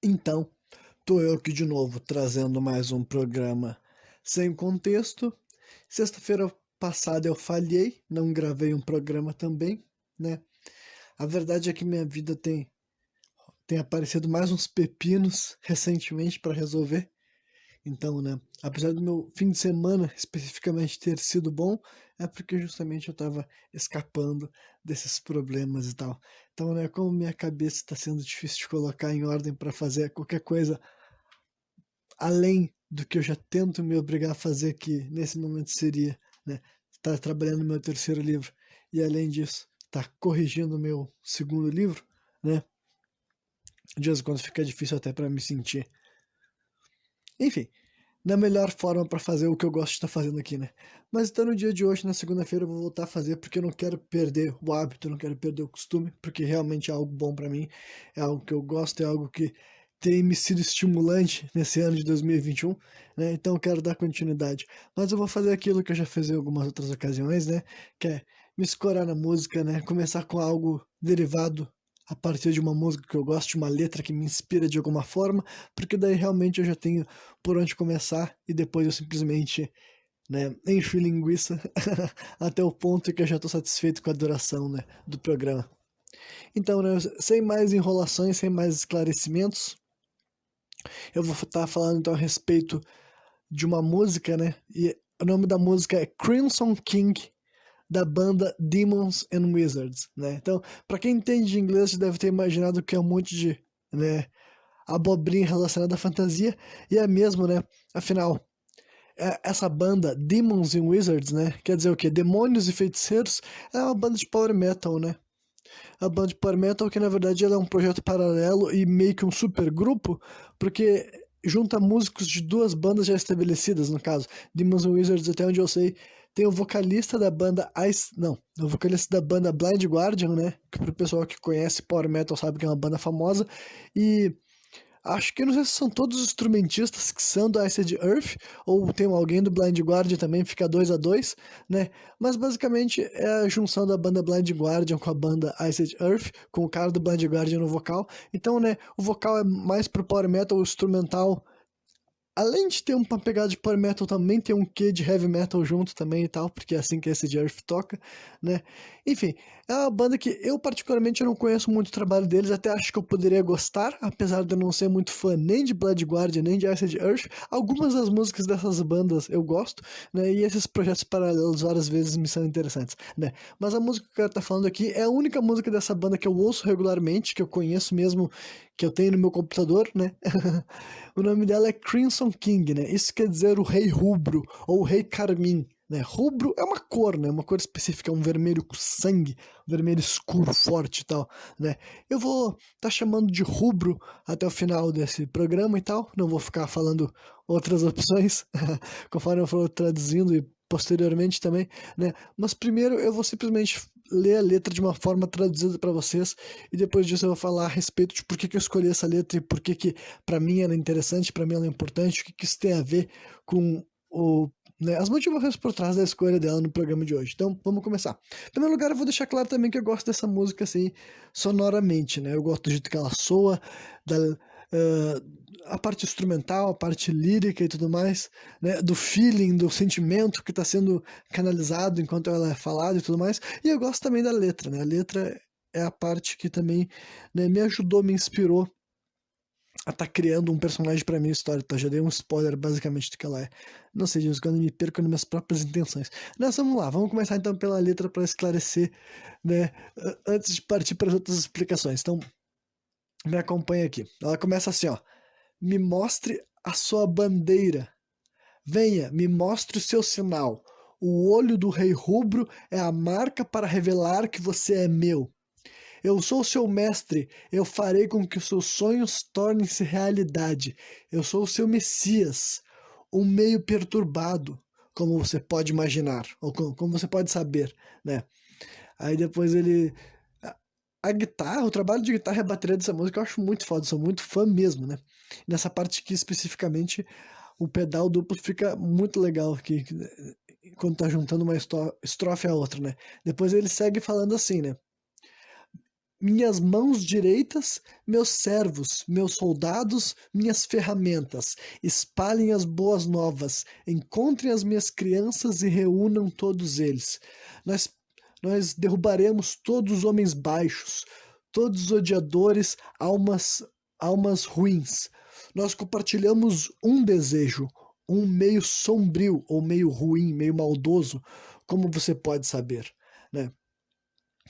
Então, tô eu aqui de novo trazendo mais um programa sem contexto. Sexta-feira passada eu falhei, não gravei um programa também, né? A verdade é que minha vida tem aparecido mais uns pepinos recentemente para resolver. Então, né, apesar do meu fim de semana especificamente ter sido bom, é porque justamente eu tava escapando desses problemas e tal. Então, né, como minha cabeça está sendo difícil de colocar em ordem para fazer qualquer coisa além do que eu já tento me obrigar a fazer, que nesse momento seria, né, estar trabalhando no meu terceiro livro e além disso, estar corrigindo o meu segundo livro, né, de vez em quando fica difícil até para me sentir. Enfim, na melhor forma para fazer o que eu gosto de estar fazendo aqui, né? Mas então no dia de hoje, na segunda-feira, eu vou voltar a fazer porque eu não quero perder o hábito, eu não quero perder o costume, porque realmente é algo bom para mim, é algo que eu gosto, é algo que tem me sido estimulante nesse ano de 2021, né? Então eu quero dar continuidade. Mas eu vou fazer aquilo que eu já fiz em algumas outras ocasiões, né? Que é me escorar na música, né? Começar com algo derivado a partir de uma música que eu gosto, de uma letra que me inspira de alguma forma, porque daí realmente eu já tenho por onde começar e depois eu simplesmente, né, encho linguiça até o ponto que eu já estou satisfeito com a duração, né, do programa. Então, né, sem mais enrolações, sem mais esclarecimentos, eu vou estar falando então a respeito de uma música, né, e o nome da música é Crimson King, da banda Demons and Wizards, né. Então, para quem entende de inglês, você deve ter imaginado que é um monte de, né, abobrinha relacionada à fantasia, e é mesmo, né, afinal, essa banda, Demons and Wizards, né? Quer dizer o quê? Demônios e Feiticeiros é uma banda de power metal, né? A banda de power metal que na verdade ela é um projeto paralelo e meio que um super grupo, porque junta músicos de duas bandas já estabelecidas, no caso. Demons and Wizards, até onde eu sei, tem o vocalista da banda o vocalista da banda Blind Guardian, né? Que pro pessoal que conhece power metal sabe que é uma banda famosa. E acho que não sei se são todos os instrumentistas que são do Iced Earth, ou tem alguém do Blind Guardian também, fica 2 a 2, né? Mas basicamente é a junção da banda Blind Guardian com a banda Iced Earth, com o cara do Blind Guardian no vocal. Então, né, o vocal é mais pro power metal, o instrumental, além de ter uma pegada de power metal, também tem um quê de heavy metal junto também e tal, porque é assim que esse Earth toca, né? Enfim, é uma banda que eu particularmente não conheço muito o trabalho deles, até acho que eu poderia gostar, apesar de eu não ser muito fã nem de Blood Guardian, nem de Acid Earth. Algumas das músicas dessas bandas eu gosto, né? E esses projetos paralelos várias vezes me são interessantes, né? Mas a música que eu quero estar falando aqui é a única música dessa banda que eu ouço regularmente, que eu conheço mesmo, que eu tenho no meu computador, né? O nome dela é Crimson King, né? Isso quer dizer o Rei Rubro, ou o Rei Carmim, né? Rubro é uma cor, né? Uma cor específica, é um vermelho com sangue, vermelho escuro, forte e tal, né? Eu vou tá chamando de rubro até o final desse programa e tal, não vou ficar falando outras opções, conforme eu for traduzindo e posteriormente também, né? Mas primeiro eu vou simplesmente ler a letra de uma forma traduzida para vocês e depois disso eu vou falar a respeito de por que que eu escolhi essa letra e por que que para mim ela é interessante, para mim ela é importante, o que que isso tem a ver com o, né, as motivações por trás da escolha dela no programa de hoje. Então, vamos começar. Em primeiro lugar, eu vou deixar claro também que eu gosto dessa música assim, sonoramente, né? Eu gosto do jeito que ela soa, da, a parte instrumental, a parte lírica e tudo mais, né? Do feeling, do sentimento que está sendo canalizado enquanto ela é falada e tudo mais. E eu gosto também da letra, né? A letra é a parte que também, né, me ajudou, me inspirou a tá criando um personagem pra minha história, tá? Já dei um spoiler basicamente do que ela é. Não sei, de vez em quando eu me perco nas minhas próprias intenções. Mas vamos lá, vamos começar então pela letra para esclarecer, né? Antes de partir para as outras explicações. Então, me acompanha aqui. Ela começa assim, ó. Me mostre a sua bandeira. Venha, me mostre o seu sinal. O olho do rei rubro é a marca para revelar que você é meu. Eu sou seu mestre, eu farei com que os seus sonhos tornem-se realidade. Eu sou o seu Messias, um meio perturbado, como você pode imaginar, ou como você pode saber, né? Aí depois ele. A guitarra, o trabalho de guitarra e a bateria dessa música eu acho muito foda, sou muito fã mesmo, né? Nessa parte aqui especificamente, o pedal duplo fica muito legal aqui, quando tá juntando uma estrofe a outra, né? Depois ele segue falando assim, né? minhas mãos direitas, meus servos, meus soldados, minhas ferramentas. Espalhem as boas novas, encontrem as minhas crianças e reúnam todos eles. Nós, nós derrubaremos todos os homens baixos, todos os odiadores, almas ruins. Nós compartilhamos um desejo, um meio sombrio ou meio ruim, meio maldoso, como você pode saber, né?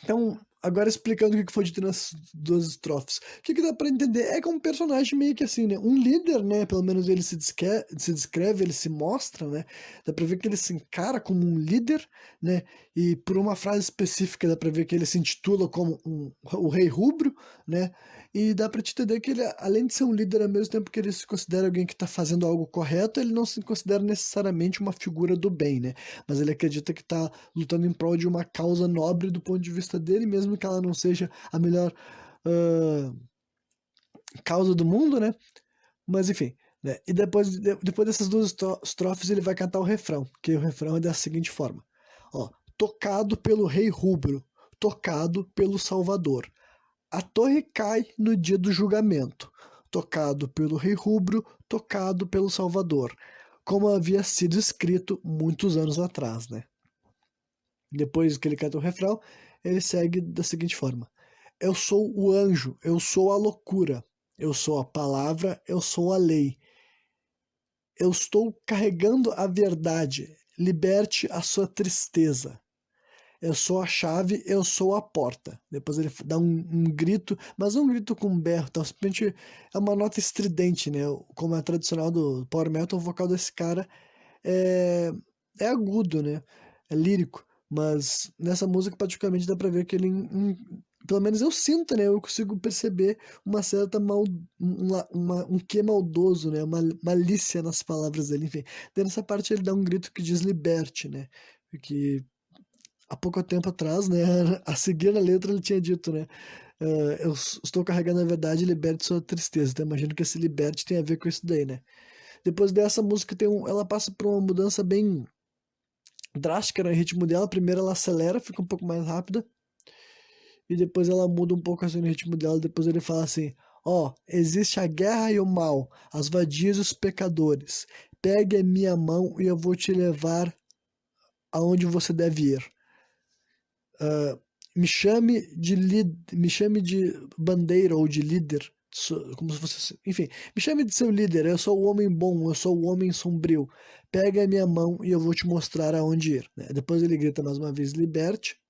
Então, agora explicando o que foi dito nessas duas estrofes. O que dá pra entender é que é um personagem meio que assim, né? Um líder, né? Pelo menos ele se descreve, ele se mostra, né? Dá pra ver que ele se encara como um líder, né? E por uma frase específica dá pra ver que ele se intitula como o Rei Rubro, né? E dá pra te entender que ele, além de ser um líder, ao mesmo tempo que ele se considera alguém que tá fazendo algo correto, ele não se considera necessariamente uma figura do bem, né? Mas ele acredita que tá lutando em prol de uma causa nobre do ponto de vista dele, mesmo que ela não seja a melhor causa do mundo, né? Mas enfim, né? E depois dessas duas estrofes ele vai cantar o refrão, que o refrão é da seguinte forma: ó, tocado pelo Rei Rubro, tocado pelo Salvador. A torre cai no dia do julgamento, tocado pelo Rei Rubro, tocado pelo Salvador, como havia sido escrito muitos anos atrás, né? Depois que ele canta o refrão, ele segue da seguinte forma: eu sou o anjo, eu sou a loucura, eu sou a palavra, eu sou a lei. Eu estou carregando a verdade, liberte a sua tristeza. Eu sou a chave, eu sou a porta. Depois ele dá um grito, mas não um grito com um berro, tá? Simplesmente é uma nota estridente, né? Como é tradicional do Power Metal, o vocal desse cara é, é agudo, né? É lírico. Mas nessa música, praticamente, dá pra ver que ele. Pelo menos eu sinto, né? Eu consigo perceber uma certa um quê maldoso, né? Uma malícia nas palavras dele. Enfim, daí nessa parte ele dá um grito que diz liberte, né? Que há pouco tempo atrás, né? A seguir na letra ele tinha dito, né? Eu estou carregando a verdade, liberte sua tristeza. Então imagino que esse liberte tem a ver com isso daí, né? Depois dessa música ela passa por uma mudança bem drástica no ritmo dela. Primeiro ela acelera, fica um pouco mais rápida, e depois ela muda um pouco assim no ritmo dela. Depois ele fala assim: ó, existe a guerra e o mal, as vadias e os pecadores. Pegue a minha mão e eu vou te levar aonde você deve ir. Me chame de bandeira ou de líder, como se fosse, enfim, me chame de seu líder. Eu sou o homem bom, eu sou o homem sombrio. Pega a minha mão e eu vou te mostrar aonde ir, né? Depois ele grita mais uma vez, liberte.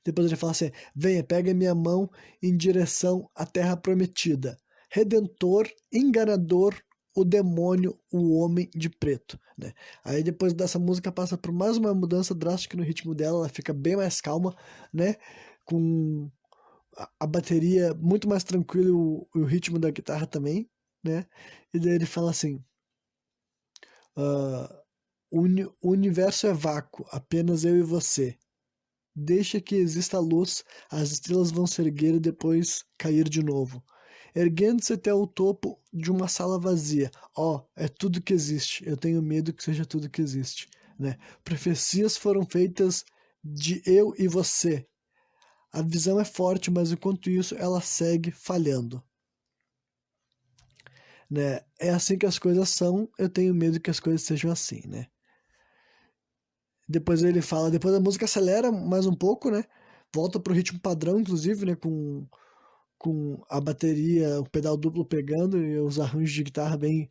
Depois ele fala assim: venha, pega a minha mão em direção à terra prometida. Redentor, enganador, o demônio, o homem de preto, né? Aí depois dessa música passa por mais uma mudança drástica no ritmo dela, ela fica bem mais calma, né? Com a bateria muito mais tranquila e o ritmo da guitarra também, né? E daí ele fala assim: ah, o universo é vácuo, apenas eu e você. Deixa que exista luz, as estrelas vão se erguer e depois cair de novo. Erguendo-se até o topo de uma sala vazia. Ó, é tudo que existe. Eu tenho medo que seja tudo que existe, né? Profecias foram feitas de eu e você. A visão é forte, mas enquanto isso ela segue falhando, né? É assim que as coisas são. Eu tenho medo que as coisas sejam assim, né? Depois ele fala, depois a música acelera mais um pouco, né? Volta pro ritmo padrão, inclusive, né? Com a bateria, o pedal duplo pegando e os arranjos de guitarra bem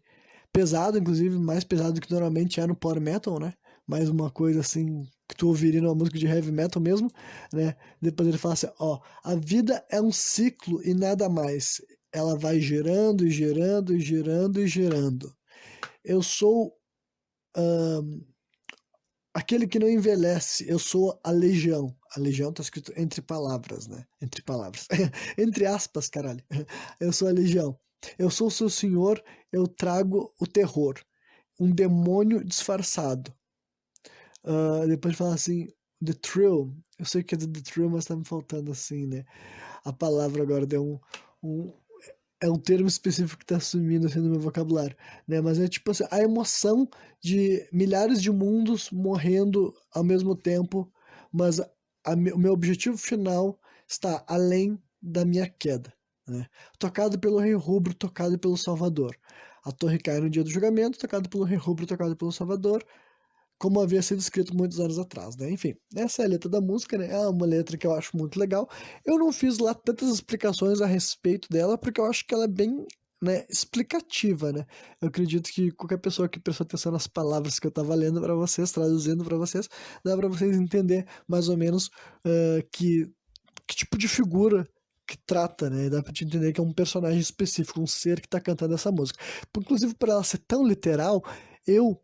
pesado, inclusive mais pesado do que normalmente é no power metal, né? Mais uma coisa assim que tu ouviria numa música de heavy metal mesmo, né? Depois ele fala assim, ó, a vida é um ciclo e nada mais. Ela vai girando e girando e girando e girando. Eu sou aquele que não envelhece, eu sou a legião. A legião tá escrito entre palavras, né? Entre palavras. Entre aspas, caralho. Eu sou a legião. Eu sou o seu senhor, eu trago o terror. Um demônio disfarçado. Depois fala assim, The Thrill. Eu sei que é The Thrill, mas tá me faltando assim, né? A palavra agora deu um, é um termo específico que tá sumindo assim no meu vocabulário, né? Mas é tipo assim, a emoção de milhares de mundos morrendo ao mesmo tempo, mas o meu objetivo final está além da minha queda, né? Tocado pelo Rei Rubro, tocado pelo Salvador. A torre cai no dia do julgamento, tocado pelo Rei Rubro, tocado pelo Salvador, como havia sido escrito muitos anos atrás, né? Enfim, essa é a letra da música, né? É uma letra que eu acho muito legal. Eu não fiz lá tantas explicações a respeito dela, porque eu acho que ela é bem, né, explicativa, né? Eu acredito que qualquer pessoa que prestou atenção nas palavras que eu estava lendo para vocês, traduzindo para vocês, dá para vocês entender mais ou menos que tipo de figura que trata, né? Dá pra te entender que é um personagem específico, um ser que tá cantando essa música. Inclusive, por ela ser tão literal, eu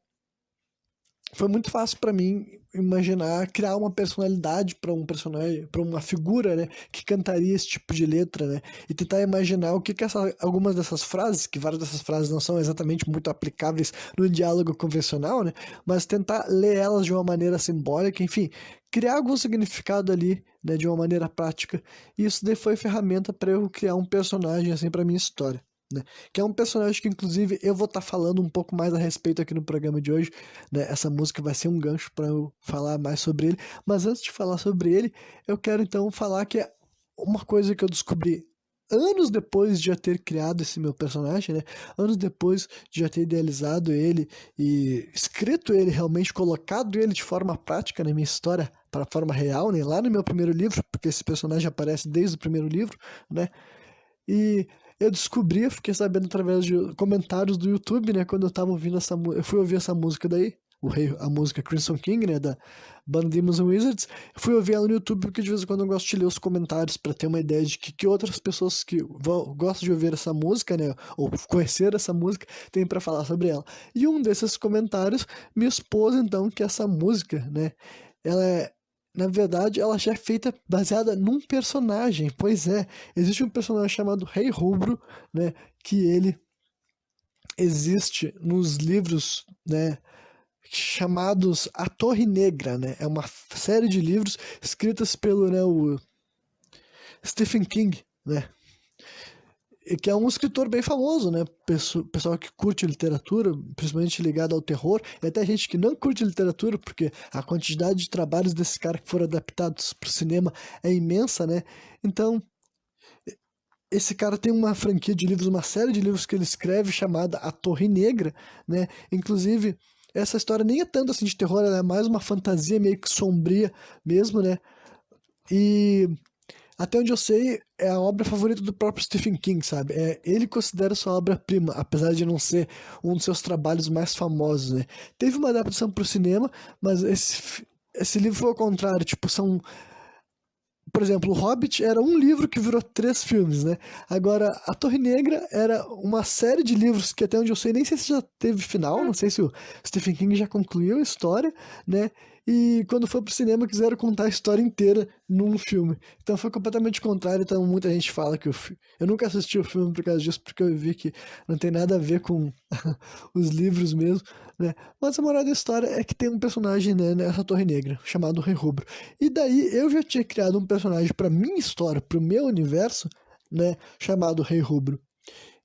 foi muito fácil para mim imaginar criar uma personalidade para um personagem, para uma figura, né, que cantaria esse tipo de letra, né, e tentar imaginar o que que algumas dessas frases, que várias dessas frases não são exatamente muito aplicáveis no diálogo convencional, né, mas tentar ler elas de uma maneira simbólica, enfim, criar algum significado ali, né, de uma maneira prática. E isso daí foi ferramenta para eu criar um personagem assim para minha história. Né? Que é um personagem que, inclusive, eu vou estar falando um pouco mais a respeito aqui no programa de hoje, né? Essa música vai ser um gancho para eu falar mais sobre ele. Mas antes de falar sobre ele, eu quero então falar que é uma coisa que eu descobri anos depois de já ter criado esse meu personagem, né? Anos depois de já ter idealizado ele e escrito ele realmente, colocado ele de forma prática na minha história para forma real, né? Lá no meu primeiro livro, porque esse personagem aparece desde o primeiro livro, né? E eu descobri, eu fiquei sabendo através de comentários do YouTube, né? Quando eu tava ouvindo essa música, eu fui ouvir essa música daí, a música Crimson King, né? Da banda Demons and Wizards. Eu fui ouvir ela no YouTube porque de vez em quando eu gosto de ler os comentários para ter uma ideia de que outras pessoas que gostam de ouvir essa música, né? Ou conhecer essa música, têm para falar sobre ela. E um desses comentários me expôs então que essa música, né? Ela é na verdade, ela já é feita baseada num personagem. Pois é, existe um personagem chamado Rei Rubro, né? Que ele existe nos livros, né? Chamados A Torre Negra, né? É uma série de livros escritas pelo, né, o Stephen King, né? Que é um escritor bem famoso, né? Pessoal que curte literatura, principalmente ligado ao terror, e até gente que não curte literatura, porque a quantidade de trabalhos desse cara que foram adaptados para o cinema é imensa, né? Então, esse cara tem uma franquia de livros, uma série de livros que ele escreve chamada A Torre Negra, né? Inclusive, essa história nem é tanto assim de terror, ela é mais uma fantasia meio que sombria mesmo, né? E até onde eu sei, é a obra favorita do próprio Stephen King, sabe? Ele considera sua obra-prima, apesar de não ser um dos seus trabalhos mais famosos, né? Teve uma adaptação para o cinema, mas esse livro foi ao contrário, tipo, são... Por exemplo, O Hobbit era um livro que virou 3 filmes, né? Agora, A Torre Negra era uma série de livros que até onde eu sei, nem sei se já teve final, não sei se o Stephen King já concluiu a história, né? E quando foi pro cinema quiseram contar a história inteira num filme. Então foi completamente contrário, então muita gente fala que eu nunca assisti o filme por causa disso, porque eu vi que não tem nada a ver com os livros mesmo, né? Mas a moral da história é que tem um personagem, né, nessa Torre Negra, chamado Rei Rubro. E daí eu já tinha criado um personagem pra minha história, pro meu universo, né, chamado Rei Rubro.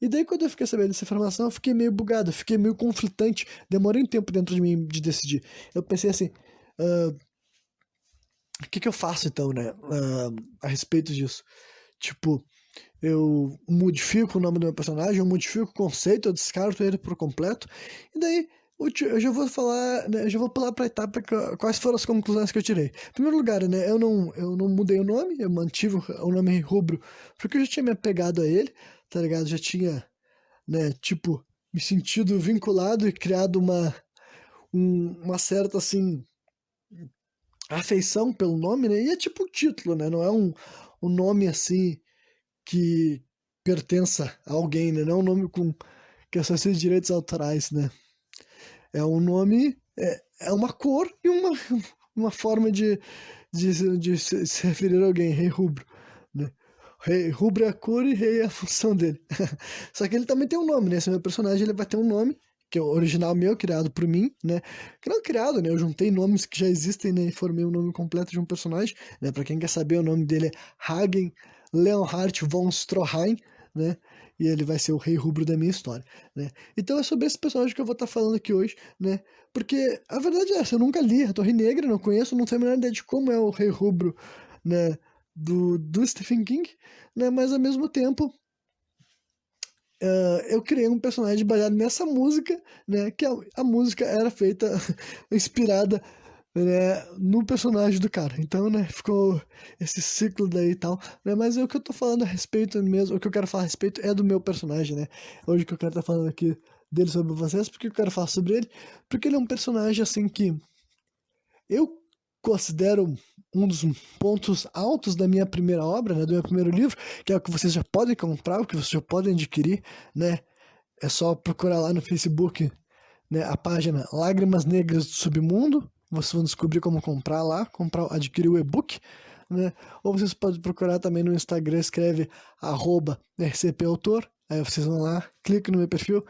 E daí, quando eu fiquei sabendo dessa informação, eu fiquei meio bugado, eu fiquei meio conflitante. Demorei um tempo dentro de mim de decidir. Eu pensei assim, o que que eu faço então, né, a respeito disso? Tipo, eu modifico o nome do meu personagem, eu modifico o conceito, eu descarto ele por completo. E daí, eu já vou falar, né, eu já vou pular pra etapa quais foram as conclusões que eu tirei. Em primeiro lugar, né, eu não mudei o nome, eu mantive o nome Rubro, porque eu já tinha me apegado a ele, tá ligado? Já tinha, né, tipo, me sentido vinculado e criado uma certa, assim, afeição pelo nome, né? E é tipo um título, né? Não é um nome, assim, que pertença a alguém, né? Não é um nome com questões de direitos autorais, né? É um nome, é uma cor e uma forma de se referir a alguém, Rei Rubro, né? Rei Rubro é a cor e rei é a função dele. Só que ele também tem um nome, né? Esse meu personagem ele vai ter um nome, que é o original meu, criado por mim, né? Que não criado, né? Eu juntei nomes que já existem, né? E formei o nome completo de um personagem, né? Pra quem quer saber, o nome dele é Hagen Leonhard von Stroheim, né? E ele vai ser o rei rubro da minha história, né? Então é sobre esse personagem que eu vou estar falando aqui hoje, né? Porque a verdade é essa, eu nunca li a Torre Negra, não conheço, não tenho a menor ideia de como é o rei rubro, né? do Stephen King, né? Mas ao mesmo tempo eu criei um personagem baseado nessa música, né? Que a música era feita, inspirada, né, no personagem do cara. Então, né, ficou esse ciclo daí e tal, né? Mas o que eu tô falando a respeito mesmo, o que eu quero falar a respeito é do meu personagem, né? Hoje que eu quero estar falando aqui dele sobre vocês, porque eu quero falar sobre ele, porque ele é um personagem assim que eu considero um dos pontos altos da minha primeira obra, né, do meu primeiro livro, que é o que vocês já podem comprar, o que vocês já podem adquirir, né? É só procurar lá no Facebook, né, a página Lágrimas Negras do Submundo. Vocês vão descobrir como comprar lá, adquirir o e-book, né? Ou vocês podem procurar também no Instagram, escreve @rcpautor, aí vocês vão lá, clica no meu perfil,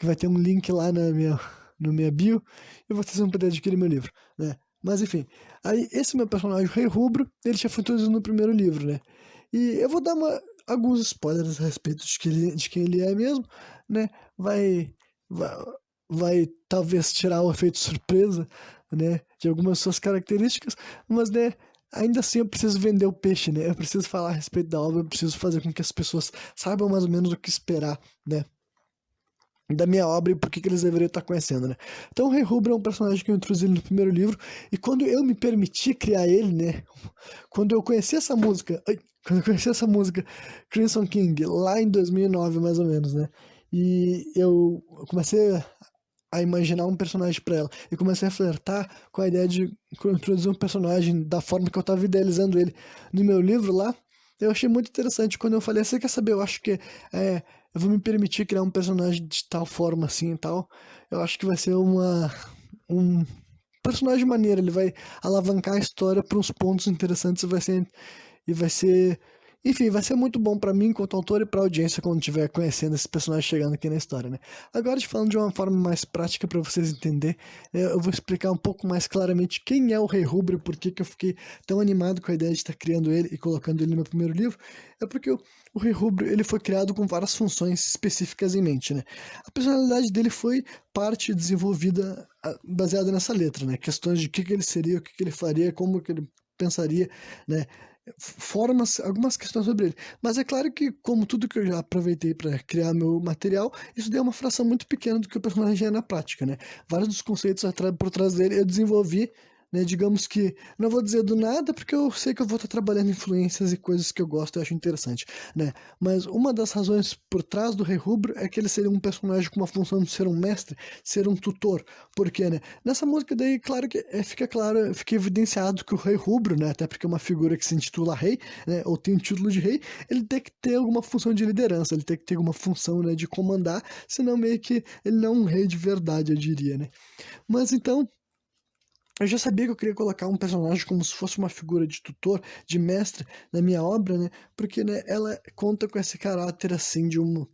que vai ter um link lá no minha bio, e vocês vão poder adquirir meu livro, né? Mas enfim, aí esse meu personagem, o Rei Rubro, ele já foi introduzido no primeiro livro, né? E eu vou dar alguns spoilers a respeito de quem ele é mesmo, né? Vai, vai talvez tirar o efeito surpresa, né? De algumas suas características, mas, né? Ainda assim eu preciso vender o peixe, né? Eu preciso falar a respeito da obra, eu preciso fazer com que as pessoas saibam mais ou menos o que esperar, né? Da minha obra e por que eles deveriam estar conhecendo, né? Então o Rei Rubro é um personagem que eu introduzi no primeiro livro, e quando eu me permiti criar ele, né? Quando eu conheci essa música, quando eu conheci essa música Crimson King, lá em 2009 mais ou menos, né? E eu comecei a imaginar um personagem pra ela, e comecei a flertar com a ideia de introduzir um personagem da forma que eu tava idealizando ele no meu livro lá. Eu achei muito interessante quando eu falei, você quer saber, eu acho que eu vou me permitir criar um personagem de tal forma assim e tal. Eu acho que vai ser um personagem maneiro, ele vai alavancar a história para uns pontos interessantes e vai ser, enfim, vai ser muito bom para mim enquanto autor e para a audiência quando estiver conhecendo esse personagem chegando aqui na história, né? Agora, te falando de uma forma mais prática para vocês entenderem, eu vou explicar um pouco mais claramente quem é o Rei Rubro e por que que eu fiquei tão animado com a ideia de estar criando ele e colocando ele no meu primeiro livro. É porque o Rei Rubro, ele foi criado com várias funções específicas em mente, né? A personalidade dele foi parte desenvolvida baseada nessa letra, né? Questões de o que que ele seria, o que que ele faria, como que ele pensaria, né? Formas, algumas questões sobre ele. Mas é claro que, como tudo que eu já aproveitei para criar meu material, isso deu uma fração muito pequena do que o personagem é na prática, né? Vários dos conceitos por trás dele eu desenvolvi, né? Digamos que, não vou dizer do nada, porque eu sei que eu vou estar trabalhando influências e coisas que eu gosto e acho interessante, né? Mas uma das razões por trás do Rei Rubro é que ele seria um personagem com uma função de ser um mestre, ser um tutor. Por quê, né? Nessa música daí, claro que fica claro, fica evidenciado que o Rei Rubro, né? Até porque é uma figura que se intitula rei, né? Ou tem o título de rei, ele tem que ter alguma função de liderança, ele tem que ter alguma função, né? De comandar, senão meio que ele não é um rei de verdade, eu diria, né? Mas então, eu já sabia que eu queria colocar um personagem como se fosse uma figura de tutor, de mestre na minha obra, né? Porque, né, ela conta com esse caráter, assim, de uma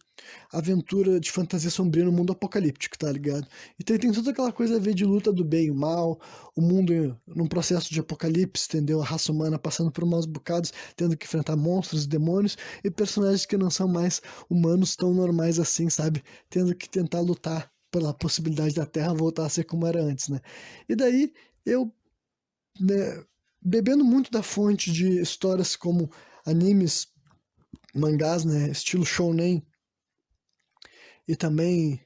aventura de fantasia sombria no mundo apocalíptico, tá ligado? Então tem toda aquela coisa a ver de luta do bem e o mal, o mundo num processo de apocalipse, entendeu? A raça humana passando por maus bocados, tendo que enfrentar monstros e demônios, e personagens que não são mais humanos tão normais assim, sabe? Tendo que tentar lutar pela possibilidade da Terra voltar a ser como era antes, né? E daí eu, né, bebendo muito da fonte de histórias como animes, mangás, né, estilo shounen, e também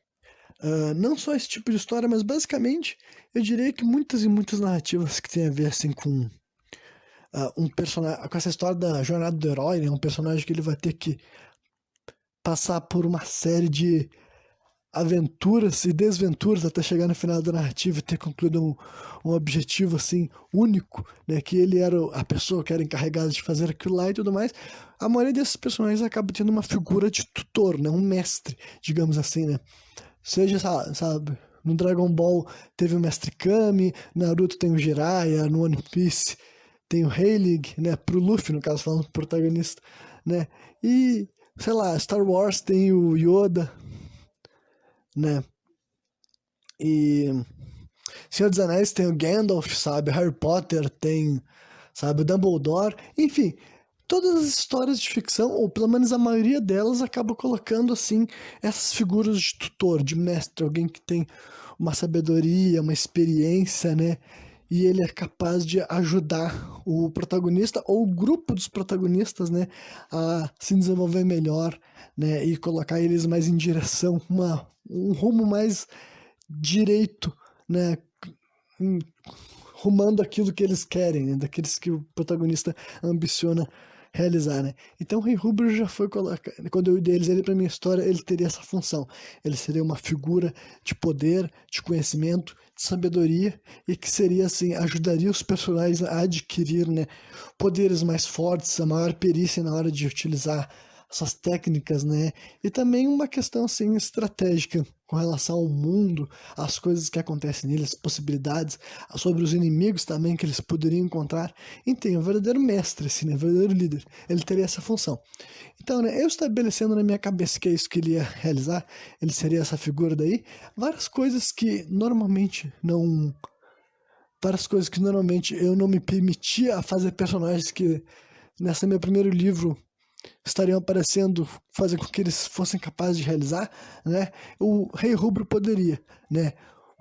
não só esse tipo de história, mas basicamente eu diria que muitas e muitas narrativas que tem a ver assim com um personagem, com essa história da jornada do herói, né, um personagem que ele vai ter que passar por uma série de aventuras e desventuras até chegar no final da narrativa e ter concluído um objetivo assim único, né, que ele era a pessoa que era encarregada de fazer aquilo lá e tudo mais. A maioria desses personagens acaba tendo uma figura de tutor, né, um mestre, digamos assim, né? Seja, sabe, no Dragon Ball teve o Mestre Kami, Naruto tem o Jiraiya, no One Piece tem o Heilig, né, pro Luffy, no caso, falando do protagonista, né? E, sei lá, Star Wars tem o Yoda, né? E Senhor dos Anéis tem o Gandalf, sabe? Harry Potter tem, sabe, o Dumbledore. Enfim, todas as histórias de ficção, ou pelo menos a maioria delas, acaba colocando, assim, essas figuras de tutor, de mestre, alguém que tem uma sabedoria, uma experiência, né? e ele é capaz de ajudar o protagonista ou o grupo dos protagonistas, né, a se desenvolver melhor, né, e colocar eles mais em direção, um rumo mais direito, né, em- rumando aquilo que eles querem, né, daqueles que o protagonista ambiciona realizar, né? Então o Rei Rubro já foi colocado, quando eu idealizei ele para minha história, ele teria essa função. Ele seria uma figura de poder, de conhecimento, de sabedoria e que seria assim, ajudaria os personagens a adquirir, né, poderes mais fortes, a maior perícia na hora de utilizar essas técnicas, né? E também uma questão assim estratégica com relação ao mundo, às coisas que acontecem nele, as possibilidades, sobre os inimigos também que eles poderiam encontrar. Enfim, um verdadeiro mestre, assim, né? Um verdadeiro líder. Ele teria essa função. Então, né, eu estabelecendo na minha cabeça que é isso que ele ia realizar, ele seria essa figura daí, várias coisas que normalmente não. Várias coisas que normalmente eu não me permitia fazer personagens que nesse meu primeiro livro estariam aparecendo, fazer com que eles fossem capazes de realizar, né? O Rei Rubro poderia, né?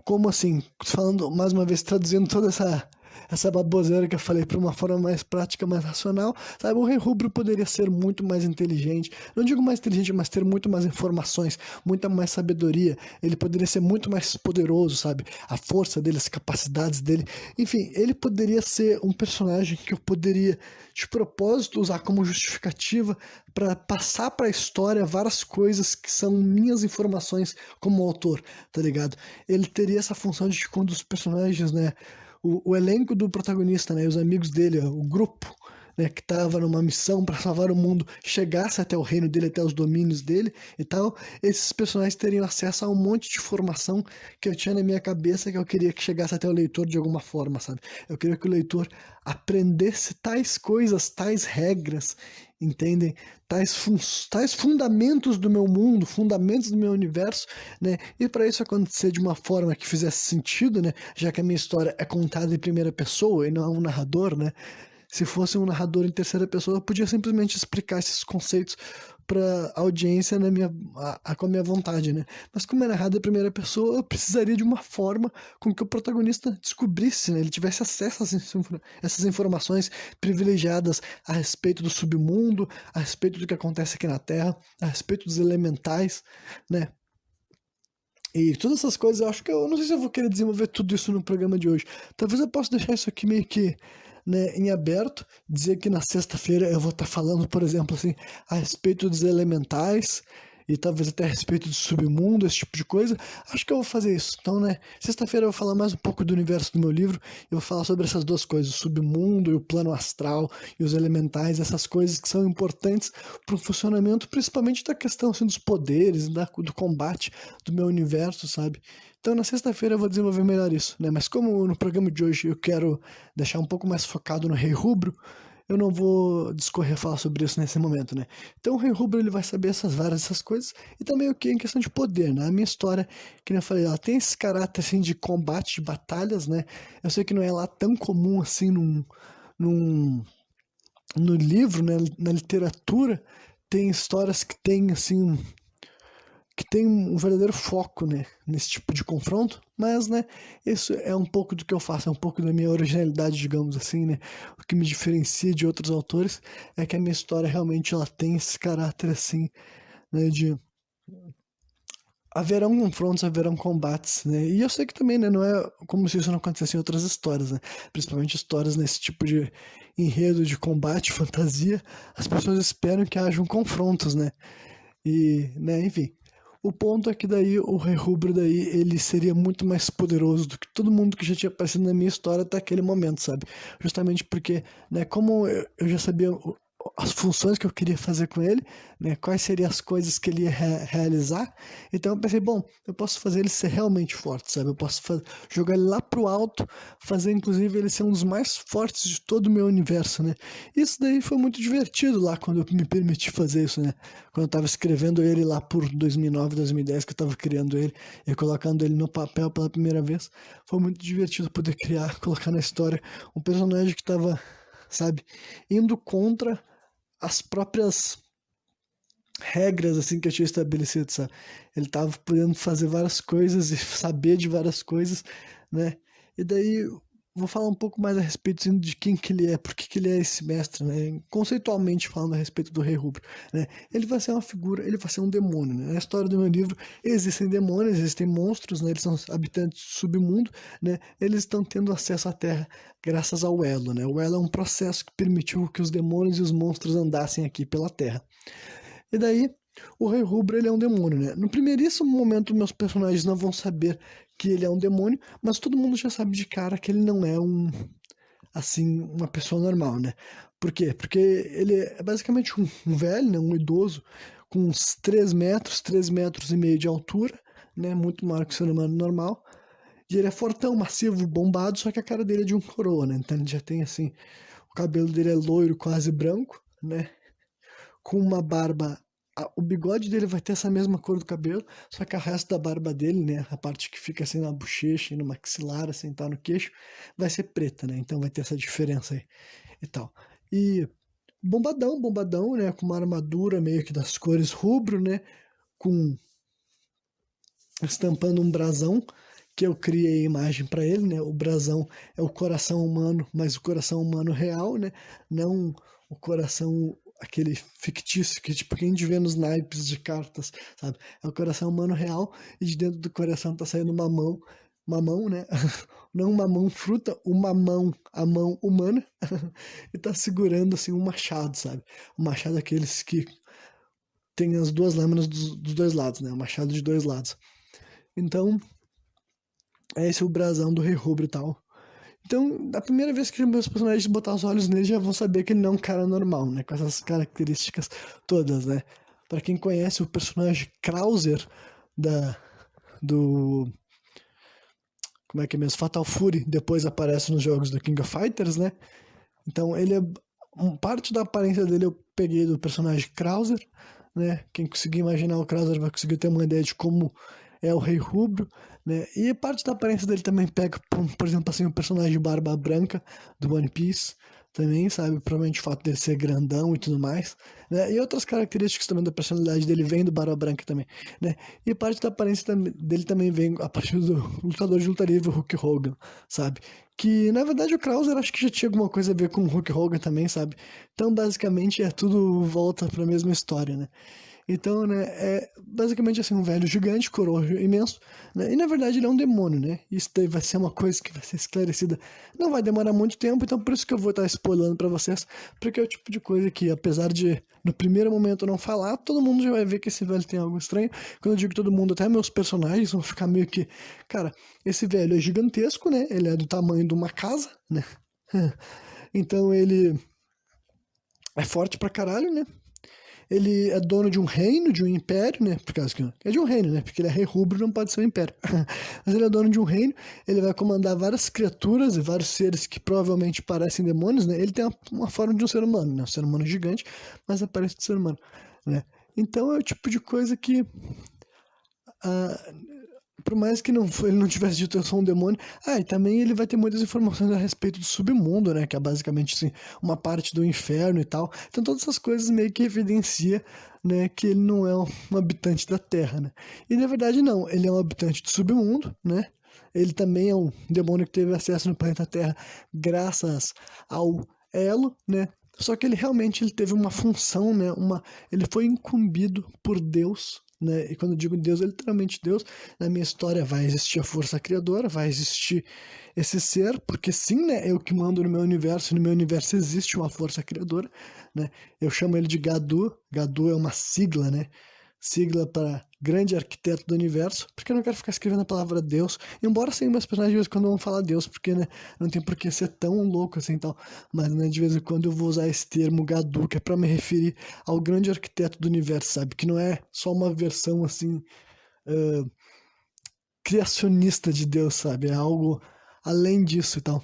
Como assim? Falando mais uma vez, traduzindo toda essa baboseira que eu falei para uma forma mais prática, mais racional, sabe? O Rei Rubro poderia ser muito mais inteligente, não digo mais inteligente, mas ter muito mais informações, muita mais sabedoria. Ele poderia ser muito mais poderoso, sabe? A força dele, as capacidades dele, enfim, ele poderia ser um personagem que eu poderia de propósito usar como justificativa para passar para a história várias coisas que são minhas informações como autor, tá ligado? Ele teria essa função de que quando os personagens, né, o elenco do protagonista, né, os amigos dele, o grupo, né, que estava numa missão para salvar o mundo, chegasse até o reino dele, até os domínios dele e tal, esses personagens teriam acesso a um monte de informação que eu tinha na minha cabeça que eu queria que chegasse até o leitor de alguma forma, sabe? Eu queria que o leitor aprendesse tais coisas, tais regras, entendem? Tais fundamentos do meu mundo, fundamentos do meu universo, né? E para isso acontecer de uma forma que fizesse sentido, né? Já que a minha história é contada em primeira pessoa e não é um narrador, né? Se fosse um narrador em terceira pessoa, eu podia simplesmente explicar esses conceitos para audiência com a minha vontade, né? Mas como é narrado em primeira pessoa, eu precisaria de uma forma com que o protagonista descobrisse, né? Ele tivesse acesso a essas informações privilegiadas a respeito do submundo, a respeito do que acontece aqui na Terra, a respeito dos elementais, né? E todas essas coisas, eu acho que eu não sei se eu vou querer desenvolver tudo isso no programa de hoje. Talvez eu possa deixar isso aqui meio que, né, em aberto, dizer que na sexta-feira eu vou estar falando, por exemplo, assim, a respeito dos elementais e talvez até a respeito do submundo, esse tipo de coisa. Acho que eu vou fazer isso. Então, né, sexta-feira eu vou falar mais um pouco do universo do meu livro. Eu vou falar sobre essas duas coisas, o submundo e o plano astral e os elementais, essas coisas que são importantes para o funcionamento, principalmente da questão assim, dos poderes, do combate do meu universo, sabe? Então na sexta-feira eu vou desenvolver melhor isso, né? Mas como no programa de hoje eu quero deixar um pouco mais focado no Rei Rubro, eu não vou discorrer falar sobre isso nesse momento, né? Então o Rei Rubro ele vai saber essas coisas e também o que em questão de poder, né? A minha história, que nem eu falei, ela tem esse caráter assim de combate, de batalhas, né? Eu sei que não é lá tão comum assim num, no livro, né? Na literatura tem histórias que tem assim que tem um verdadeiro foco, né, nesse tipo de confronto, mas, né, isso é um pouco do que eu faço, é um pouco da minha originalidade, digamos assim, né, o que me diferencia de outros autores é que a minha história realmente ela tem esse caráter, assim, né, de haverão confrontos, haverão combates, né, e eu sei que também, né, não é como se isso não acontecesse em outras histórias, né, principalmente histórias nesse tipo de enredo de combate, fantasia, as pessoas esperam que hajam confrontos, né, e, né, enfim. O ponto é que daí o Rei Rubro daí ele seria muito mais poderoso do que todo mundo que já tinha aparecido na minha história até aquele momento, sabe? Justamente porque, né, como eu já sabia as funções que eu queria fazer com ele, né, quais seriam as coisas que ele ia realizar, então eu pensei, bom, eu posso fazer ele ser realmente forte, sabe? Eu posso jogar ele lá pro alto, fazer inclusive ele ser um dos mais fortes de todo o meu universo, né? Isso daí foi muito divertido lá quando eu me permiti fazer isso, né? Quando eu tava escrevendo ele lá por 2009, 2010, que eu tava criando ele e colocando ele no papel pela primeira vez, foi muito divertido poder criar, colocar na história um personagem que tava, sabe, indo contra as próprias regras assim que eu tinha estabelecido, sabe? Ele tava podendo fazer várias coisas e saber de várias coisas, né? E daí vou falar um pouco mais a respeito assim, de quem que ele é, por que que ele é esse mestre, né? Conceitualmente falando a respeito do Rei Rubro, né? Ele vai ser uma figura, ele vai ser um demônio, né? Na história do meu livro existem demônios, existem monstros, né? Eles são habitantes do submundo, né? Eles estão tendo acesso à Terra graças ao Elo, né? O Elo é um processo que permitiu que os demônios e os monstros andassem aqui pela Terra. E daí, o Rei Rubro, ele é um demônio, né? No primeiríssimo momento, meus personagens não vão saber que ele é um demônio, mas todo mundo já sabe de cara que ele não é assim, uma pessoa normal, né? Por quê? Porque ele é basicamente um velho, né? Um idoso, com uns 3 metros e meio de altura, né? Muito maior que o ser humano normal. E ele é fortão, massivo, bombado, só que a cara dele é de um coroa, né? Então ele já tem, assim, o cabelo dele é loiro, quase branco, né? Com uma barba. O bigode dele vai ter essa mesma cor do cabelo, só que o resto da barba dele, né, a parte que fica assim na bochecha e no maxilar, assim, tá no queixo, vai ser preta, né? Então vai ter essa diferença aí e tal. E bombadão, bombadão, né, com uma armadura meio que das cores rubro, né, com estampando um brasão que eu criei a imagem para ele, né? O brasão é o coração humano, mas o coração humano real, né? Não o coração aquele fictício que tipo quem a gente vê nos naipes de cartas, sabe? É o coração humano real e de dentro do coração tá saindo uma mão, né? Não uma mão fruta, uma mão, a mão humana e tá segurando assim um machado, sabe? O machado é aqueles que tem as duas lâminas dos dois lados, né? O machado de dois lados. Então, é esse o brasão do Rei Rubro e tal. Então, a primeira vez que meus personagens botar os olhos nele, já vão saber que ele não é um cara normal, né? Com essas características todas, né? Pra quem conhece o personagem Krauser da, do... Como é que é mesmo? Fatal Fury, depois aparece nos jogos do King of Fighters, né? Então, ele é... Parte da aparência dele eu peguei do personagem Krauser, né? Quem conseguir imaginar o Krauser vai conseguir ter uma ideia de como é o Rei Rubro, né? E parte da aparência dele também pega, por exemplo, assim, o personagem Barba Branca do One Piece, também, sabe? Provavelmente o fato dele ser grandão e tudo mais, né? E outras características também da personalidade dele vem do Barba Branca também, né? E parte da aparência dele também vem a partir do lutador de luta livre, o Hulk Hogan, sabe? Que, na verdade, o Krauser acho que já tinha alguma coisa a ver com o Hulk Hogan também, sabe? Então, basicamente, é tudo volta para a mesma história, né? Então, né, é basicamente assim, um velho gigante, coroa imenso, né? E na verdade ele é um demônio, né? Isso daí vai ser uma coisa que vai ser esclarecida. Não vai demorar muito tempo, então por isso que eu vou estar spoilando pra vocês, porque é o tipo de coisa que, apesar de no primeiro momento eu não falar, todo mundo já vai ver que esse velho tem algo estranho. Quando eu digo todo mundo, até meus personagens vão ficar meio que, cara, esse velho é gigantesco, né? Ele é do tamanho de uma casa, né? Então ele é forte pra caralho, né? Ele é dono de um reino, de um império, né? Por causa que é de um reino, né? Porque ele é rei rubro, não pode ser um império. Mas ele é dono de um reino, ele vai comandar várias criaturas e vários seres que provavelmente parecem demônios, né? Ele tem uma forma de um ser humano, né? Um ser humano gigante, mas aparece de ser humano, né? Então é o tipo de coisa que ah, por mais que ele não tivesse dito eu sou um demônio. E também ele vai ter muitas informações a respeito do submundo, né? Que é basicamente assim, uma parte do inferno e tal. Então todas essas coisas meio que evidencia, né, que ele não é um habitante da Terra, né? E na verdade não, ele é um habitante do submundo, né? Ele também é um demônio que teve acesso no planeta Terra graças ao Elo, né? Só que ele realmente ele teve uma função, né? Ele foi incumbido por Deus, né? E quando eu digo Deus, é literalmente Deus. Na minha história vai existir a força criadora, vai existir esse ser, porque sim, né? Eu que mando no meu universo, e no meu universo existe uma força criadora, né? Eu chamo ele de Gadu. Gadu é uma sigla, né? Sigla para grande arquiteto do universo, porque eu não quero ficar escrevendo a palavra Deus, embora sim meus personagens de vez em quando vão falar Deus, porque, né, não tem por que ser tão louco assim e tal, mas, né, de vez em quando eu vou usar esse termo Gadu, que é para me referir ao grande arquiteto do universo, sabe, que não é só uma versão, assim, uh, criacionista de Deus, sabe, é algo além disso e tal.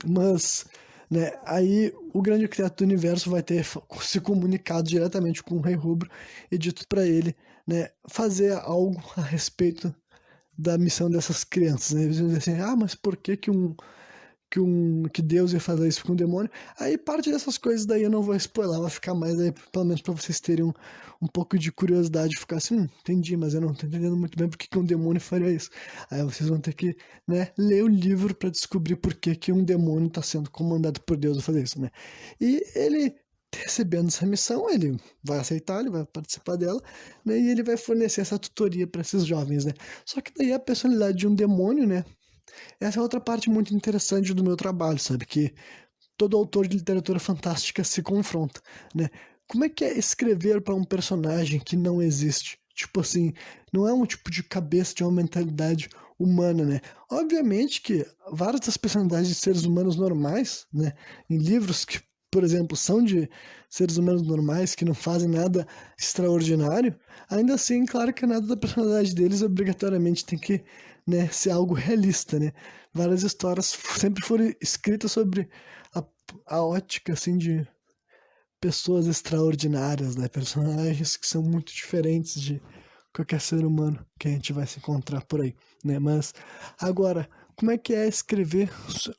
Mas, né, aí o grande arquiteto do universo vai ter se comunicado diretamente com o Rei Rubro e dito para ele, né, fazer algo a respeito da missão dessas crianças. Né? Eles vão dizer assim, mas por que que Deus ia fazer isso com o demônio. Aí parte dessas coisas daí eu não vou spoiler, vai ficar mais aí, pelo menos pra vocês terem um pouco de curiosidade, ficar assim, entendi, mas eu não tô entendendo muito bem porque que um demônio faria isso. Aí vocês vão ter que, né, ler o livro pra descobrir por que que um demônio tá sendo comandado por Deus a fazer isso, né. E ele, recebendo essa missão, ele vai aceitar, ele vai participar dela, né, e ele vai fornecer essa tutoria para esses jovens, né. Só que daí a personalidade de um demônio, né, essa é outra parte muito interessante do meu trabalho, sabe? Que todo autor de literatura fantástica se confronta, né? Como é que é escrever para um personagem que não existe? Tipo assim, não é um tipo de cabeça, de uma mentalidade humana, né? Obviamente que várias das personalidades de seres humanos normais, né? Em livros que, por exemplo, são de seres humanos normais que não fazem nada extraordinário, ainda assim, claro que nada da personalidade deles obrigatoriamente tem que, né, ser algo realista, né? Várias histórias sempre foram escritas sobre a, a ótica, assim, de pessoas extraordinárias, né? Personagens que são muito diferentes de qualquer ser humano que a gente vai se encontrar por aí, né? Mas agora, como é que é escrever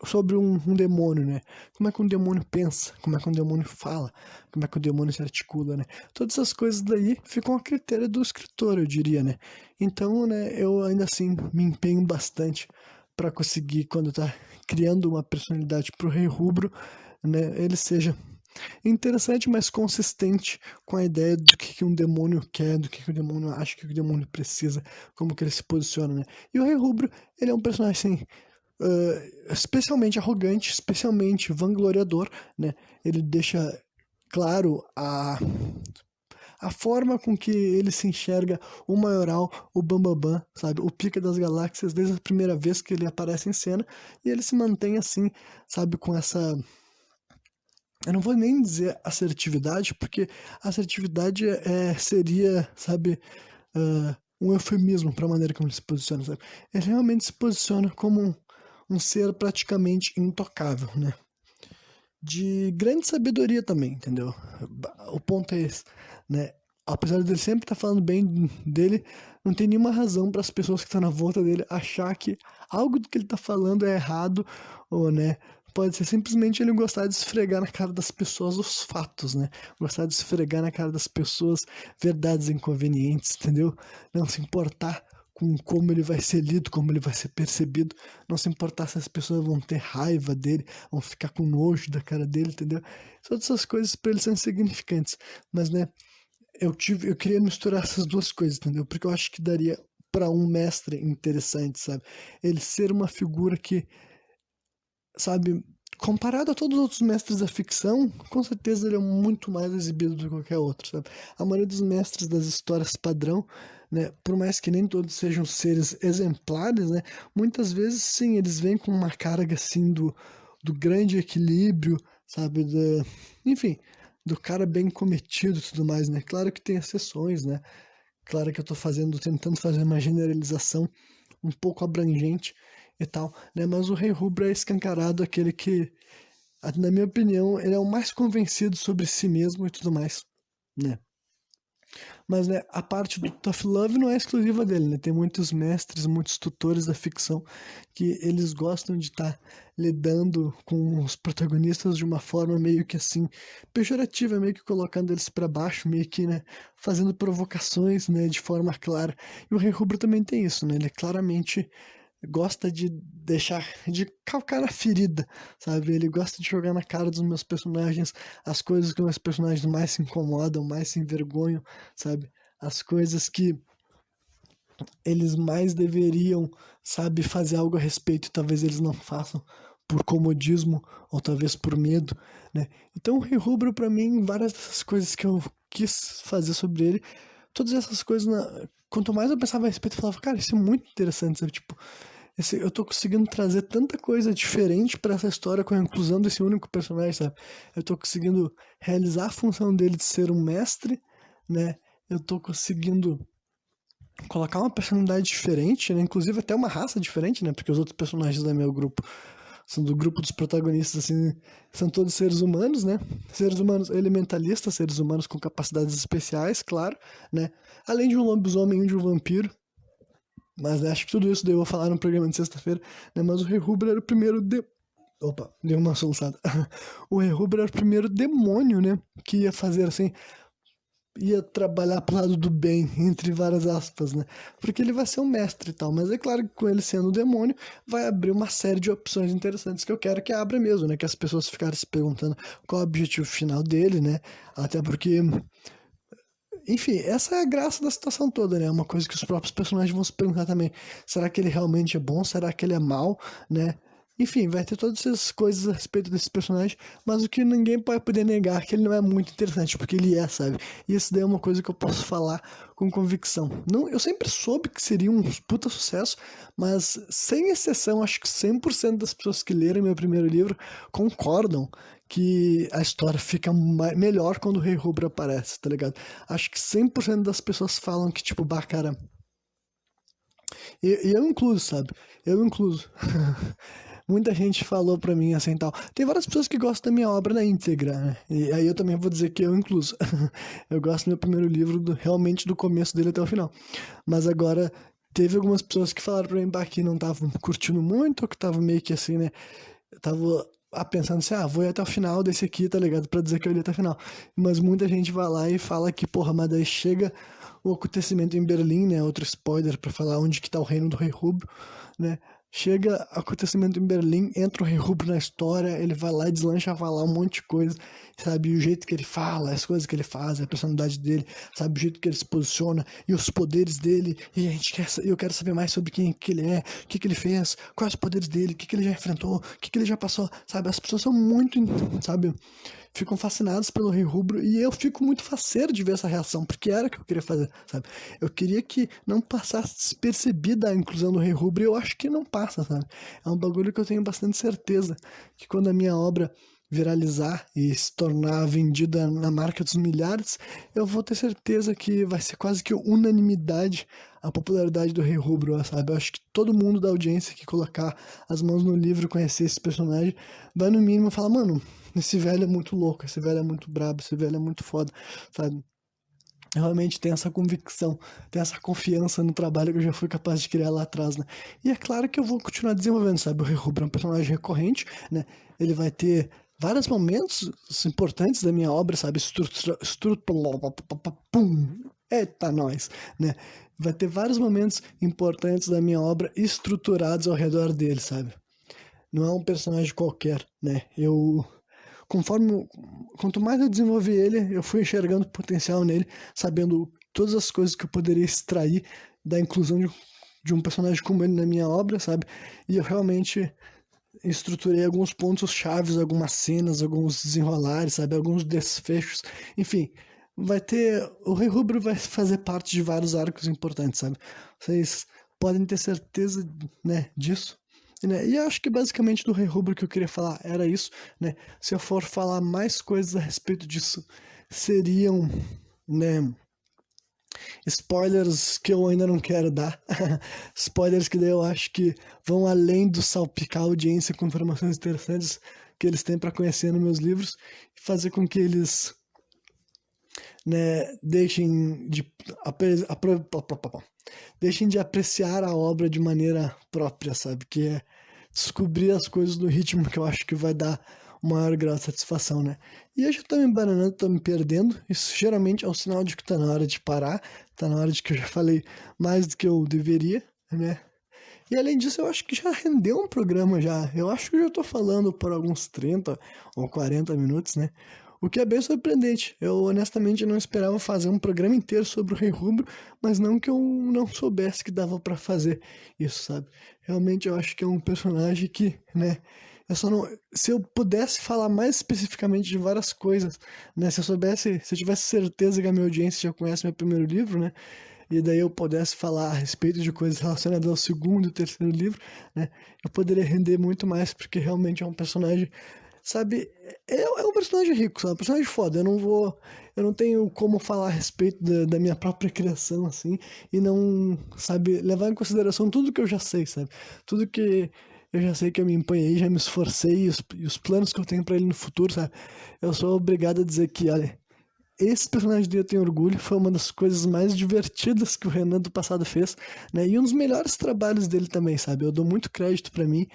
sobre um demônio, né? Como é que um demônio pensa? Como é que um demônio fala? Como é que o demônio se articula, né? Todas essas coisas daí ficam a critério do escritor, eu diria, né? Então, né, eu ainda assim me empenho bastante para conseguir, quando tá criando uma personalidade pro Rei Rubro, né, ele seja interessante, mas consistente com a ideia do que um demônio quer, do que o demônio acha, que o demônio precisa, como que ele se posiciona, né? E o Rei Rubro, ele é um personagem, assim, especialmente arrogante, especialmente vangloriador, né? Ele deixa claro a forma com que ele se enxerga o maioral, o Bambambam, sabe? O pica das galáxias, desde a primeira vez que ele aparece em cena, e ele se mantém assim, sabe? Com essa, eu não vou nem dizer assertividade, porque assertividade seria, sabe, um eufemismo para a maneira como ele se posiciona, sabe? Ele realmente se posiciona como um ser praticamente intocável, né? De grande sabedoria também, entendeu? O ponto é esse, né? Apesar dele sempre estar falando bem dele, não tem nenhuma razão para as pessoas que estão na volta dele achar que algo do que ele está falando é errado, ou, né? Pode ser simplesmente ele gostar de esfregar na cara das pessoas os fatos, né? Gostar de esfregar na cara das pessoas verdades inconvenientes, entendeu? Não se importar com como ele vai ser lido, como ele vai ser percebido, não se importar se as pessoas vão ter raiva dele, vão ficar com nojo da cara dele, entendeu? Todas essas coisas para ele são insignificantes, mas, né, eu queria misturar essas duas coisas, entendeu? Porque eu acho que daria para um mestre interessante, sabe? Ele ser uma figura que, sabe, comparado a todos os outros mestres da ficção, com certeza ele é muito mais exibido do que qualquer outro, sabe? A maioria dos mestres das histórias padrão, né, por mais que nem todos sejam seres exemplares, né, muitas vezes sim, eles vêm com uma carga assim do grande equilíbrio, sabe, enfim, do cara bem cometido e tudo mais, né? Claro que tem exceções, né? Claro que eu tô tentando fazer uma generalização um pouco abrangente e tal, né? Mas o Rei Rubro é escancarado aquele que, na minha opinião, ele é o mais convencido sobre si mesmo e tudo mais, né? Mas, né, a parte do Tough Love não é exclusiva dele, né? Tem muitos mestres, muitos tutores da ficção que eles gostam de estar lidando com os protagonistas de uma forma meio que assim pejorativa, meio que colocando eles para baixo, meio que, né, fazendo provocações, né, de forma clara. E o Rei Rubro também tem isso, né? Ele claramente gosta de deixar, de calcar na ferida, sabe? Ele gosta de jogar na cara dos meus personagens as coisas que os meus personagens mais se incomodam, mais se envergonham, sabe? As coisas que eles mais deveriam, sabe, fazer algo a respeito e talvez eles não façam por comodismo ou talvez por medo, né? Então o Rei Rubro, pra mim, várias dessas coisas que eu quis fazer sobre ele, todas essas coisas, quanto mais eu pensava a respeito, eu falava, cara, isso é muito interessante, sabe? Tipo, eu tô conseguindo trazer tanta coisa diferente pra essa história com a inclusão desse único personagem, sabe? Eu tô conseguindo realizar a função dele de ser um mestre, né? Eu tô conseguindo colocar uma personalidade diferente, né? Inclusive até uma raça diferente, né? Porque os outros personagens do meu grupo são do grupo dos protagonistas, assim, são todos seres humanos, né? Seres humanos elementalistas, seres humanos com capacidades especiais, claro, né? Além de um lobisomem e de um vampiro. Mas, né, acho que tudo isso daí eu vou falar no programa de sexta-feira, né? Mas o Rei Rubro era o primeiro Opa, deu uma soluçada. O Rehubra era o primeiro demônio, né? Que ia fazer assim, ia trabalhar pro lado do bem, entre várias aspas, né? Porque ele vai ser um mestre e tal, mas é claro que com ele sendo um demônio, vai abrir uma série de opções interessantes que eu quero que abra mesmo, né? Que as pessoas ficarem se perguntando qual é o objetivo final dele, né? Até porque, enfim, essa é a graça da situação toda, né? É uma coisa que os próprios personagens vão se perguntar também. Será que ele realmente é bom? Será que ele é mau, né? Enfim, vai ter todas essas coisas a respeito desse personagem, mas o que ninguém pode poder negar é que ele não é muito interessante, porque ele é, sabe? E isso daí é uma coisa que eu posso falar com convicção. Não, eu sempre soube que seria um puta sucesso, mas sem exceção, acho que 100% das pessoas que leram meu primeiro livro concordam que a história fica melhor quando o Rei Rubro aparece, tá ligado? Acho que 100% das pessoas falam que, tipo, bah, cara. E eu incluso, sabe? Eu incluso. Muita gente falou pra mim assim tal. Tem várias pessoas que gostam da minha obra na íntegra, né? E aí eu também vou dizer que eu incluso. Eu gosto do meu primeiro livro realmente do começo dele até o final. Mas agora teve algumas pessoas que falaram pra mim bah, que não estavam curtindo muito, ou que estavam meio que assim, né? Eu tava pensando assim, vou ir até o final desse aqui, tá ligado? Pra dizer que eu li até o final. Mas muita gente vai lá e fala que, porra, mas daí chega o acontecimento em Berlim, né? Outro spoiler pra falar onde que tá o reino do Rei Rubro, né? Chega acontecimento em Berlim, entra o Rei Rubro na história, ele vai lá e deslancha a falar um monte de coisa, sabe? E o jeito que ele fala, as coisas que ele faz, a personalidade dele, sabe? O jeito que ele se posiciona e os poderes dele. E a gente quer, eu quero saber mais sobre quem que ele é, o que que ele fez, quais os poderes dele, o que que ele já enfrentou, o que que ele já passou, sabe? As pessoas são muito, sabe? Ficam fascinadas pelo Rei Rubro e eu fico muito faceiro de ver essa reação, porque era o que eu queria fazer, sabe? Eu queria que não passasse despercebida a inclusão do Rei Rubro e eu acho que não passa, sabe? É um bagulho que eu tenho bastante certeza que quando a minha obra viralizar e se tornar vendida na marca dos milhares, eu vou ter certeza que vai ser quase que unanimidade a popularidade do Rei Rubro, sabe? Eu acho que todo mundo da audiência que colocar as mãos no livro, conhecer esse personagem, vai no mínimo falar, mano, esse velho é muito louco, esse velho é muito brabo, esse velho é muito foda, sabe? Eu realmente tenho essa convicção, tenho essa confiança no trabalho que eu já fui capaz de criar lá atrás, né? E é claro que eu vou continuar desenvolvendo, sabe? O Rei Rubro é um personagem recorrente, né? Ele vai ter vários momentos importantes da minha obra, sabe? Pum! Eita, nós, né? Vai ter vários momentos importantes da minha obra estruturados ao redor dele, sabe? Não é um personagem qualquer, né? Conforme, quanto mais eu desenvolvi ele, eu fui enxergando potencial nele, sabendo todas as coisas que eu poderia extrair da inclusão de um personagem como ele na minha obra, sabe? E eu realmente estruturei alguns pontos chaves, algumas cenas, alguns desenrolares, sabe? Alguns desfechos, enfim. O Rei Rubro vai fazer parte de vários arcos importantes, sabe? Vocês podem ter certeza, né, disso. Né? E eu acho que basicamente do Rei Rubro que eu queria falar era isso, né? Se eu for falar mais coisas a respeito disso, seriam, né, spoilers que eu ainda não quero dar. Spoilers que daí eu acho que vão além do salpicar a audiência com informações interessantes que eles têm para conhecer nos meus livros e fazer com que eles, né, deixem de apreciar a obra de maneira própria, sabe? Que é descobrir as coisas no ritmo que eu acho que vai dar o maior grau de satisfação, né? E eu já tô me embananando, tô me perdendo. Isso geralmente é um sinal de que tá na hora de parar, tá na hora de que eu já falei mais do que eu deveria, né? E além disso, eu acho que já rendeu um programa já. Eu acho que eu já tô falando por alguns 30 ou 40 minutos, né? O que é bem surpreendente. Eu honestamente não esperava fazer um programa inteiro sobre o Rei Rubro, mas não que eu não soubesse que dava pra fazer isso, sabe? Realmente eu acho que é um personagem que, né, eu só não, se eu pudesse falar mais especificamente de várias coisas, né, se eu tivesse certeza que a minha audiência já conhece meu primeiro livro, né, e daí eu pudesse falar a respeito de coisas relacionadas ao segundo e terceiro livro, né, eu poderia render muito mais, porque realmente é um personagem, sabe, é um personagem rico, sabe, um personagem foda, eu não tenho como falar a respeito da minha própria criação, assim, e não, sabe, levar em consideração tudo que eu já sei, sabe, tudo que eu já sei que eu me empenhei, já me esforcei, e os planos que eu tenho pra ele no futuro, sabe, eu sou obrigado a dizer que, olha, esse personagem dele eu tenho orgulho, foi uma das coisas mais divertidas que o Renan do passado fez, né? E um dos melhores trabalhos dele também, sabe? Eu dou muito crédito pra mim,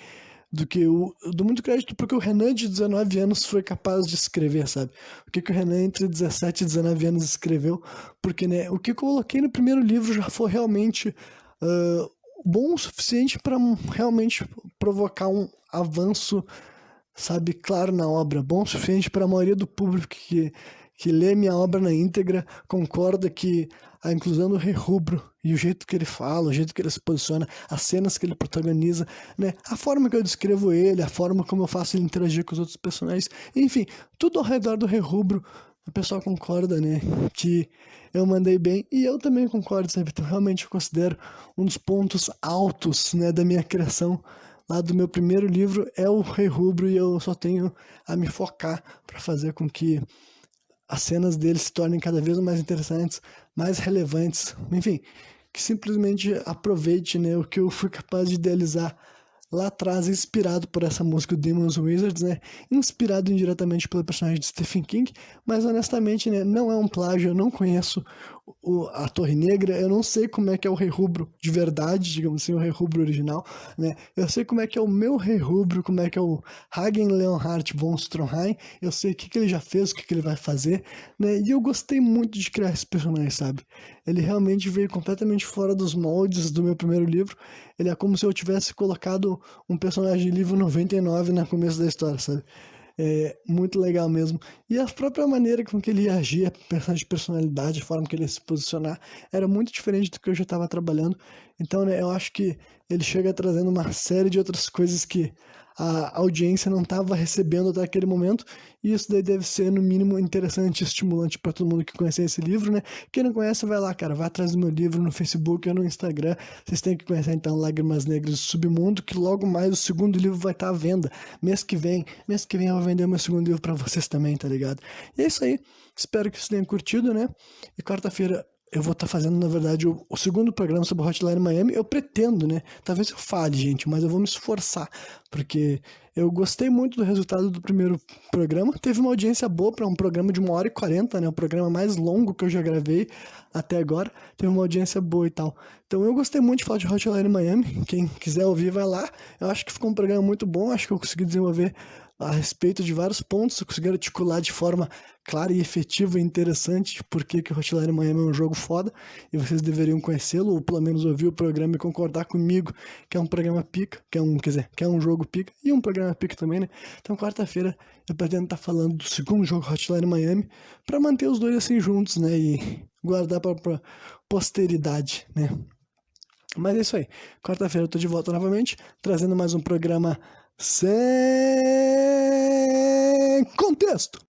do que eu dou muito crédito porque o Renan de 19 anos foi capaz de escrever, sabe? O que o Renan entre 17 e 19 anos escreveu, porque, né, o que eu coloquei no primeiro livro já foi realmente ah, bom o suficiente para realmente provocar um avanço, sabe, claro na obra, bom o suficiente para a maioria do público que lê minha obra na íntegra, concorda que a inclusão do Rei Rubro e o jeito que ele fala, o jeito que ele se posiciona, as cenas que ele protagoniza, né, a forma que eu descrevo ele, a forma como eu faço ele interagir com os outros personagens, enfim, tudo ao redor do Rei Rubro, o pessoal concorda, né, que eu mandei bem, e eu também concordo, sabe, então realmente eu considero um dos pontos altos, né, da minha criação, lá do meu primeiro livro, é o Rei Rubro, e eu só tenho a me focar para fazer com que as cenas dele se tornem cada vez mais interessantes, mais relevantes, enfim, que simplesmente aproveite, né, o que eu fui capaz de idealizar lá atrás, inspirado por essa música Demons Wizards, né, inspirado indiretamente pelo personagem de Stephen King, mas honestamente, né, não é um plágio, eu não conheço a Torre Negra, eu não sei como é que é o Rei Rubro de verdade, digamos assim, o Rei Rubro original, né, eu sei como é que é o meu Rei Rubro, como é que é o Hagen Leonhardt von Stroheim, eu sei o que ele já fez, o que ele vai fazer, né, e eu gostei muito de criar esse personagem, sabe, ele realmente veio completamente fora dos moldes do meu primeiro livro, ele é como se eu tivesse colocado um personagem de livro 99 no começo da história, sabe? É muito legal mesmo. E a própria maneira com que ele ia agir, a personalidade, a forma que ele ia se posicionar, era muito diferente do que eu já estava trabalhando. Então, né, eu acho que ele chega trazendo uma série de outras coisas que a audiência não estava recebendo até aquele momento, e isso daí deve ser, no mínimo, interessante e estimulante para todo mundo que conhecer esse livro, né? Quem não conhece, vai lá, cara, vai atrás do meu livro no Facebook ou no Instagram. Vocês têm que conhecer, então, Lágrimas Negras do Submundo, que logo mais o segundo livro vai estar à venda. Mês que vem eu vou vender o meu segundo livro para vocês também, tá ligado? E é isso aí. Espero que vocês tenham curtido, né? E quarta-feira eu vou estar fazendo, na verdade, o segundo programa sobre Hotline Miami. Eu pretendo, né? Talvez eu fale, gente, mas eu vou me esforçar, porque eu gostei muito do resultado do primeiro programa. Teve uma audiência boa para um programa de 1h40, né? O programa mais longo que eu já gravei até agora. Teve uma audiência boa e tal. Então eu gostei muito de falar de Hotline Miami. Quem quiser ouvir, vai lá. Eu acho que ficou um programa muito bom. Acho que eu consegui desenvolver a respeito de vários pontos, eu consegui articular de forma clara e efetiva e interessante por que o Hotline Miami é um jogo foda, e vocês deveriam conhecê-lo, ou pelo menos ouvir o programa e concordar comigo que é um programa pica, que é um jogo pica, e um programa pica também, né? Então quarta-feira eu pretendo estar falando do segundo jogo Hotline Miami, para manter os dois assim juntos, né, e guardar para posteridade, né? Mas é isso aí. Quarta-feira eu tô de volta novamente, trazendo mais um programa sem contexto.